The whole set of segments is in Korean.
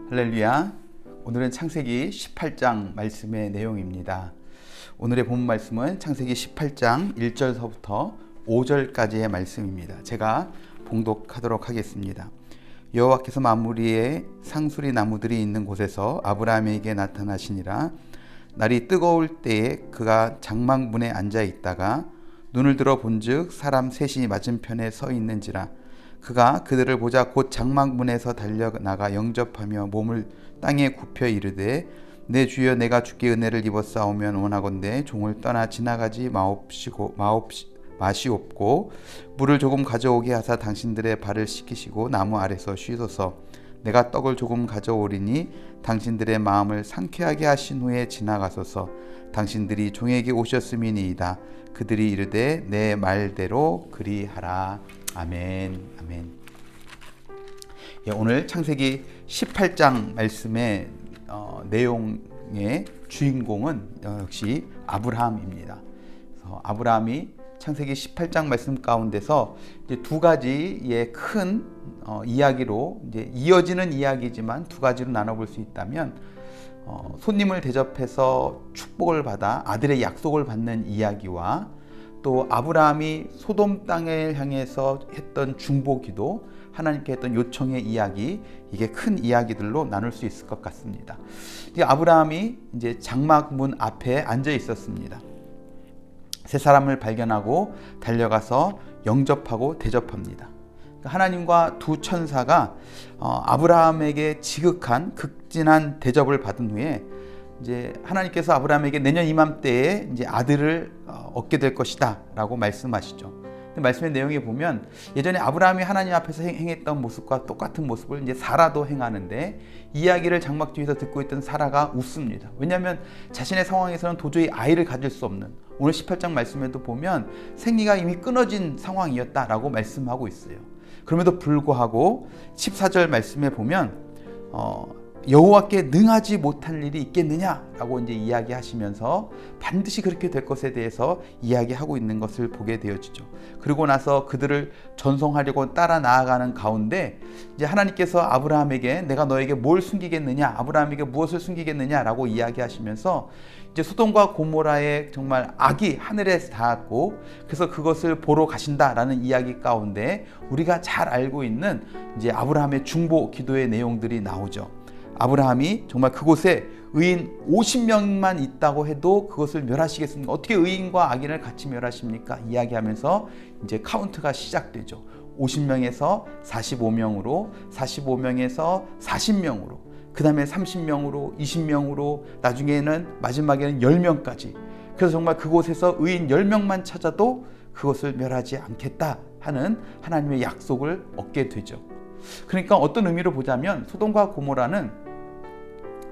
할렐루야. 오늘은 창세기 18장 말씀의 내용입니다. 오늘의 본 말씀은 창세기 18장 1절서부터 5절까지의 말씀입니다. 제가 봉독하도록 하겠습니다. 여호와께서 만무리에 상수리 나무들이 있는 곳에서 아브라함에게 나타나시니라. 날이 뜨거울 때에 그가 장막문에 앉아 있다가 눈을 들어 본즉 사람 셋이 맞은편에 서 있는지라. 그가 그들을 보자 곧 장막문에서 달려나가 영접하며 몸을 땅에 굽혀 이르되 내 주여 내가 주께 은혜를 입었사오면 원하건대 종을 떠나 지나가지 마시옵고 물을 조금 가져오게 하사 당신들의 발을 씻기시고 나무 아래서 쉬소서. 내가 떡을 조금 가져오리니 당신들의 마음을 상쾌하게 하신 후에 지나가소서. 당신들이 종에게 오셨음이니이다. 그들이 이르되 내 말대로 그리하라. 아멘. 아멘. 예, 오늘 창세기 18장 말씀의 내용의 주인공은 역시 아브라함입니다. 그래서 아브라함이 창세기 18장 말씀 가운데서 이제 두 가지의 큰 이야기로 이제 이어지는 이야기지만 두 가지로 나눠볼 수 있다면 손님을 대접해서 축복을 받아 아들의 약속을 받는 이야기와 또 아브라함이 소돔 땅을 향해서 했던 중보기도, 하나님께 했던 요청의 이야기, 이게 큰 이야기들로 나눌 수 있을 것 같습니다. 아브라함이 이제 장막문 앞에 앉아 있었습니다. 세 사람을 발견하고 달려가서 영접하고 대접합니다. 하나님과 두 천사가 아브라함에게 지극한 극진한 대접을 받은 후에 이제 하나님께서 아브라함에게 내년 이맘때에 이제 아들을 얻게 될 것이다라고 말씀하시죠. 근데 말씀의 내용에 보면 예전에 아브라함이 하나님 앞에서 행했던 모습과 똑같은 모습을 이제 사라도 행하는데, 이야기를 장막 뒤에서 듣고 있던 사라가 웃습니다. 왜냐하면 자신의 상황에서는 도저히 아이를 가질 수 없는, 오늘 18장 말씀에도 보면 생리가 이미 끊어진 상황이었다라고 말씀하고 있어요. 그럼에도 불구하고 14절 말씀에 보면 여호와께 능하지 못할 일이 있겠느냐라고 이제 이야기하시면서 반드시 그렇게 될 것에 대해서 이야기하고 있는 것을 보게 되어지죠. 그리고 나서 그들을 전송하려고 따라 나아가는 가운데 이제 하나님께서 아브라함에게 내가 너에게 뭘 숨기겠느냐, 아브라함에게 무엇을 숨기겠느냐라고 이야기하시면서 이제 소돔과 고모라의 정말 악이 하늘에 닿았고 그래서 그것을 보러 가신다라는 이야기 가운데 우리가 잘 알고 있는 이제 아브라함의 중보 기도의 내용들이 나오죠. 아브라함이 정말 그곳에 의인 50명만 있다고 해도 그것을 멸하시겠습니까? 어떻게 의인과 악인을 같이 멸하십니까? 이야기하면서 이제 카운트가 시작되죠. 50명에서 45명으로, 45명에서 40명으로, 그 다음에 30명으로, 20명으로, 나중에는 마지막에는 10명까지. 그래서 정말 그곳에서 의인 10명만 찾아도 그것을 멸하지 않겠다 하는 하나님의 약속을 얻게 되죠. 그러니까 어떤 의미로 보자면 소돔과 고모라는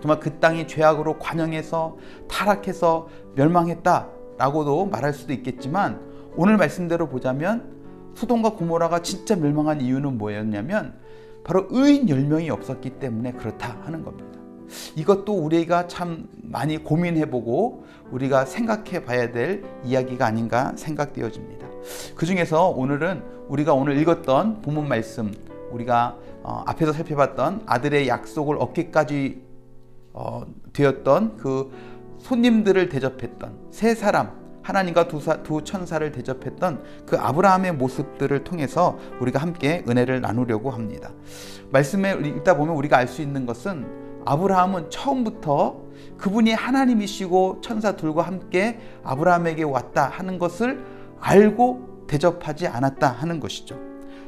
정말 그 땅이 죄악으로 관영해서 타락해서 멸망했다라고도 말할 수도 있겠지만, 오늘 말씀대로 보자면 소돔과 고모라가 진짜 멸망한 이유는 뭐였냐면 바로 의인 10명이 없었기 때문에 그렇다 하는 겁니다. 이것도 우리가 참 많이 고민해보고 우리가 생각해 봐야 될 이야기가 아닌가 생각되어집니다. 그 중에서 오늘은 우리가 오늘 읽었던 본문 말씀, 우리가 앞에서 살펴봤던 아들의 약속을 얻기까지 되었던 그 손님들을 대접했던 세 사람, 하나님과 두 천사를 대접했던 그 아브라함의 모습들을 통해서 우리가 함께 은혜를 나누려고 합니다. 말씀을 읽다 보면 우리가 알 수 있는 것은 아브라함은 처음부터 그분이 하나님이시고 천사 둘과 함께 아브라함에게 왔다 하는 것을 알고 대접하지 않았다 하는 것이죠.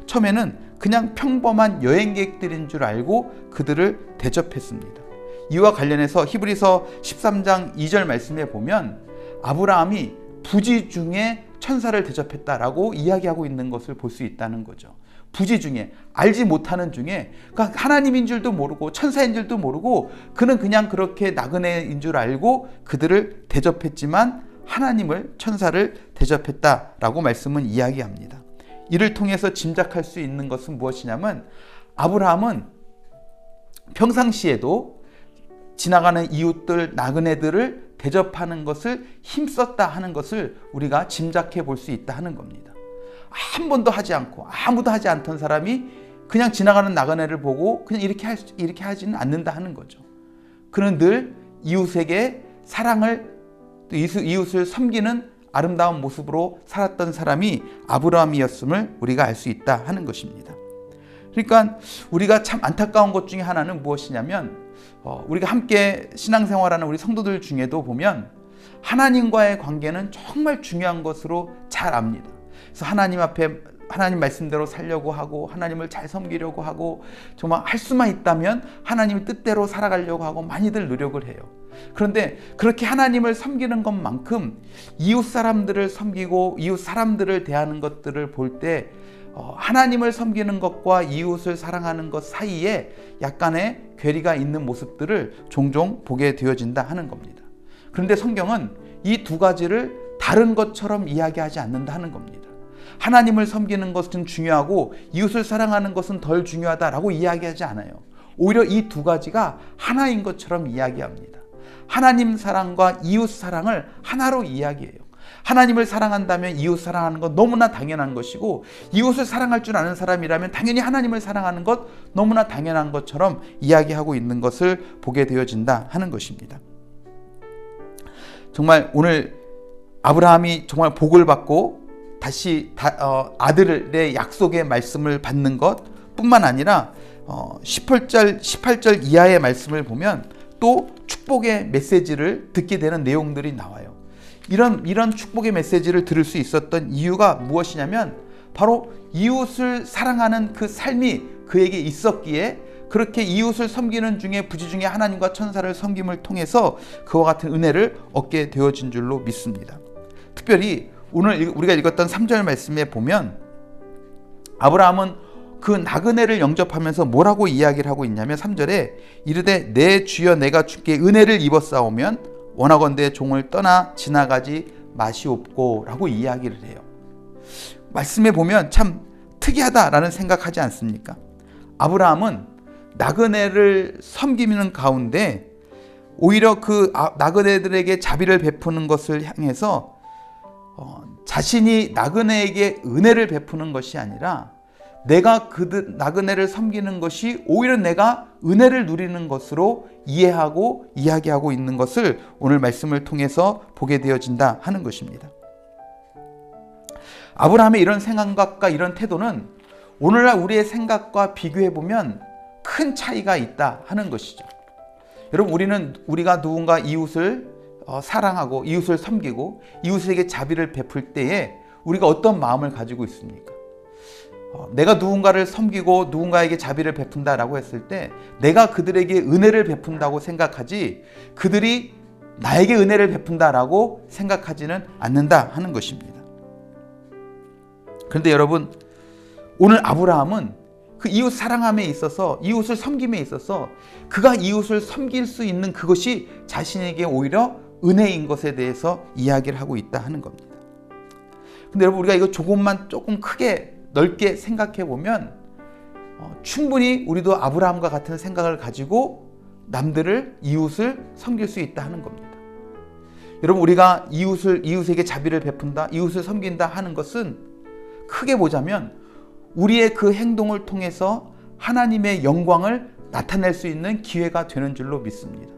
처음에는 그냥 평범한 여행객들인 줄 알고 그들을 대접했습니다. 이와 관련해서 히브리서 13장 2절 말씀에 보면 아브라함이 부지 중에 천사를 대접했다라고 이야기하고 있는 것을 볼 수 있다는 거죠. 부지 중에, 알지 못하는 중에, 그러니까 하나님인 줄도 모르고 천사인 줄도 모르고 그는 그냥 그렇게 나그네인 줄 알고 그들을 대접했지만 하나님을, 천사를 대접했다라고 말씀은 이야기합니다. 이를 통해서 짐작할 수 있는 것은 무엇이냐면 아브라함은 평상시에도 지나가는 이웃들, 나그네들을 대접하는 것을 힘썼다 하는 것을 우리가 짐작해 볼 수 있다 하는 겁니다. 한 번도 하지 않고 아무도 하지 않던 사람이 그냥 지나가는 나그네를 보고 그냥 이렇게 하지는 않는다 하는 거죠. 그는 늘 이웃에게 사랑을, 이웃을 섬기는 아름다운 모습으로 살았던 사람이 아브라함이었음을 우리가 알 수 있다 하는 것입니다. 그러니까 우리가 참 안타까운 것 중에 하나는 무엇이냐면 우리가 함께 신앙생활하는 우리 성도들 중에도 보면 하나님과의 관계는 정말 중요한 것으로 잘 압니다. 그래서 하나님 앞에 하나님 말씀대로 살려고 하고 하나님을 잘 섬기려고 하고 정말 할 수만 있다면 하나님 뜻대로 살아가려고 하고 많이들 노력을 해요. 그런데 그렇게 하나님을 섬기는 것만큼 이웃 사람들을 섬기고 이웃 사람들을 대하는 것들을 볼 때 하나님을 섬기는 것과 이웃을 사랑하는 것 사이에 약간의 괴리가 있는 모습들을 종종 보게 되어진다 하는 겁니다. 그런데 성경은 이 두 가지를 다른 것처럼 이야기하지 않는다 하는 겁니다. 하나님을 섬기는 것은 중요하고 이웃을 사랑하는 것은 덜 중요하다라고 이야기하지 않아요. 오히려 이 두 가지가 하나인 것처럼 이야기합니다. 하나님 사랑과 이웃 사랑을 하나로 이야기해요. 하나님을 사랑한다면 이웃 사랑하는 것 너무나 당연한 것이고 이웃을 사랑할 줄 아는 사람이라면 당연히 하나님을 사랑하는 것 너무나 당연한 것처럼 이야기하고 있는 것을 보게 되어진다 하는 것입니다. 정말 오늘 아브라함이 정말 복을 받고 다시 아들의 약속의 말씀을 받는 것 뿐만 아니라 18절 이하의 말씀을 보면 또 축복의 메시지를 듣게 되는 내용들이 나와요. 이런 축복의 메시지를 들을 수 있었던 이유가 무엇이냐면 바로 이웃을 사랑하는 그 삶이 그에게 있었기에 그렇게 이웃을 섬기는 중에 부지 중에 하나님과 천사를 섬김을 통해서 그와 같은 은혜를 얻게 되어진 줄로 믿습니다. 특별히 오늘 우리가 읽었던 3절 말씀에 보면 아브라함은 그 나그네를 영접하면서 뭐라고 이야기를 하고 있냐면 3절에 이르되 내 주여 내가 주께 은혜를 입었사오면 원하건대 종을 떠나 지나가지 마시옵고 라고 이야기를 해요. 말씀에 보면 참 특이하다라는 생각하지 않습니까? 아브라함은 나그네를 섬기는 가운데 오히려 그 나그네들에게 자비를 베푸는 것을 향해서 자신이 나그네에게 은혜를 베푸는 것이 아니라 내가 나그네를 섬기는 것이 오히려 내가 은혜를 누리는 것으로 이해하고 이야기하고 있는 것을 오늘 말씀을 통해서 보게 되어진다 하는 것입니다. 아브라함의 이런 생각과 이런 태도는 오늘날 우리의 생각과 비교해 보면 큰 차이가 있다 하는 것이죠. 여러분 우리가 누군가 이웃을 사랑하고 이웃을 섬기고 이웃에게 자비를 베풀 때에 우리가 어떤 마음을 가지고 있습니까? 내가 누군가를 섬기고 누군가에게 자비를 베푼다라고 했을 때 내가 그들에게 은혜를 베푼다고 생각하지 그들이 나에게 은혜를 베푼다라고 생각하지는 않는다 하는 것입니다. 그런데 여러분 오늘 아브라함은 그 이웃 사랑함에 있어서 이웃을 섬김에 있어서 그가 이웃을 섬길 수 있는 그것이 자신에게 오히려 은혜인 것에 대해서 이야기를 하고 있다 하는 겁니다. 근데 여러분 우리가 이거 조금 크게 넓게 생각해 보면 충분히 우리도 아브라함과 같은 생각을 가지고 남들을 이웃을 섬길 수 있다 하는 겁니다. 여러분 우리가 이웃에게 자비를 베푼다, 이웃을 섬긴다 하는 것은 크게 보자면 우리의 그 행동을 통해서 하나님의 영광을 나타낼 수 있는 기회가 되는 줄로 믿습니다.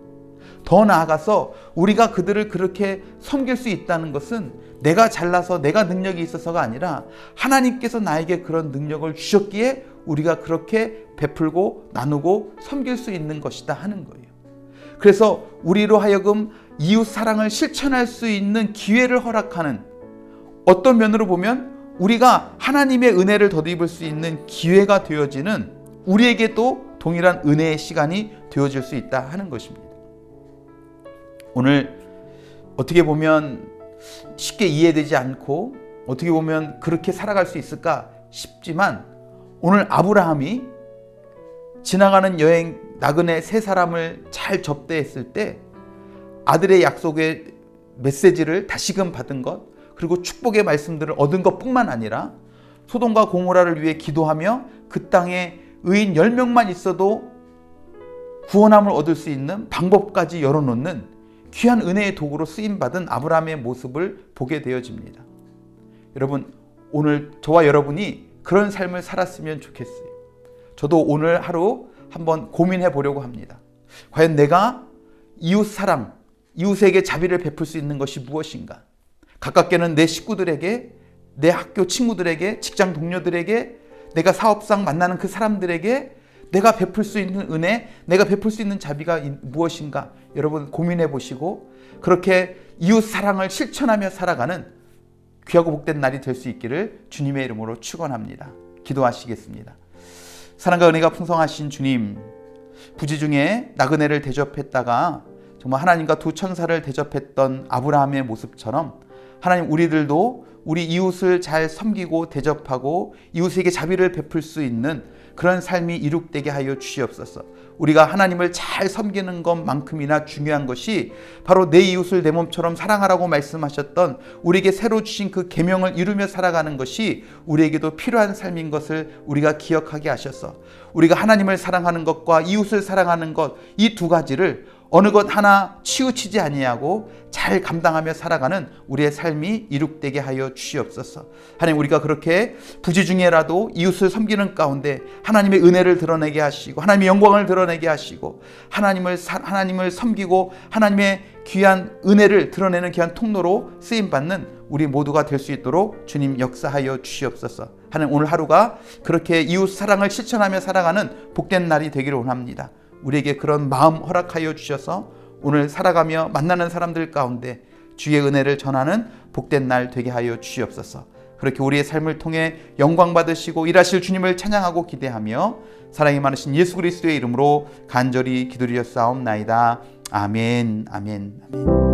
더 나아가서 우리가 그들을 그렇게 섬길 수 있다는 것은 내가 잘나서 내가 능력이 있어서가 아니라 하나님께서 나에게 그런 능력을 주셨기에 우리가 그렇게 베풀고 나누고 섬길 수 있는 것이다 하는 거예요. 그래서 우리로 하여금 이웃 사랑을 실천할 수 있는 기회를 허락하는, 어떤 면으로 보면 우리가 하나님의 은혜를 덧입을 수 있는 기회가 되어지는 우리에게도 동일한 은혜의 시간이 되어질 수 있다 하는 것입니다. 오늘 어떻게 보면 쉽게 이해되지 않고 어떻게 보면 그렇게 살아갈 수 있을까 싶지만 오늘 아브라함이 지나가는 여행 나그네 세 사람을 잘 접대했을 때 아들의 약속의 메시지를 다시금 받은 것, 그리고 축복의 말씀들을 얻은 것뿐만 아니라 소돔과 고모라를 위해 기도하며 그 땅에 의인 10명만 있어도 구원함을 얻을 수 있는 방법까지 열어놓는 귀한 은혜의 도구로 쓰임받은 아브라함의 모습을 보게 되어집니다. 여러분 오늘 저와 여러분이 그런 삶을 살았으면 좋겠어요. 저도 오늘 하루 한번 고민해 보려고 합니다. 과연 내가 이웃 사랑, 이웃에게 자비를 베풀 수 있는 것이 무엇인가? 가깝게는 내 식구들에게, 내 학교 친구들에게, 직장 동료들에게, 내가 사업상 만나는 그 사람들에게 내가 베풀 수 있는 은혜, 내가 베풀 수 있는 자비가 무엇인가? 여러분 고민해 보시고 그렇게 이웃 사랑을 실천하며 살아가는 귀하고 복된 날이 될 수 있기를 주님의 이름으로 축원합니다. 기도하시겠습니다. 사랑과 은혜가 풍성하신 주님, 부지 중에 나그네를 대접했다가 정말 하나님과 두 천사를 대접했던 아브라함의 모습처럼 하나님, 우리들도 우리 이웃을 잘 섬기고 대접하고 이웃에게 자비를 베풀 수 있는 그런 삶이 이룩되게 하여 주시옵소서. 우리가 하나님을 잘 섬기는 것만큼이나 중요한 것이 바로 내 이웃을 내 몸처럼 사랑하라고 말씀하셨던 우리에게 새로 주신 그 계명을 이루며 살아가는 것이 우리에게도 필요한 삶인 것을 우리가 기억하게 하셔서 우리가 하나님을 사랑하는 것과 이웃을 사랑하는 것, 이 두 가지를 어느 것 하나 치우치지 아니하고 잘 감당하며 살아가는 우리의 삶이 이룩되게 하여 주시옵소서. 하나님, 우리가 그렇게 부지 중에라도 이웃을 섬기는 가운데 하나님의 은혜를 드러내게 하시고 하나님의 영광을 드러내게 하시고 하나님을 섬기고 하나님의 귀한 은혜를 드러내는 귀한 통로로 쓰임받는 우리 모두가 될 수 있도록 주님 역사하여 주시옵소서. 하나님, 오늘 하루가 그렇게 이웃 사랑을 실천하며 살아가는 복된 날이 되기를 원합니다. 우리에게 그런 마음 허락하여 주셔서 오늘 살아가며 만나는 사람들 가운데 주의 은혜를 전하는 복된 날 되게 하여 주시옵소서. 그렇게 우리의 삶을 통해 영광 받으시고 일하실 주님을 찬양하고 기대하며 사랑이 많으신 예수 그리스도의 이름으로 간절히 기도드렸사옵나이다. 아멘, 아멘, 아멘.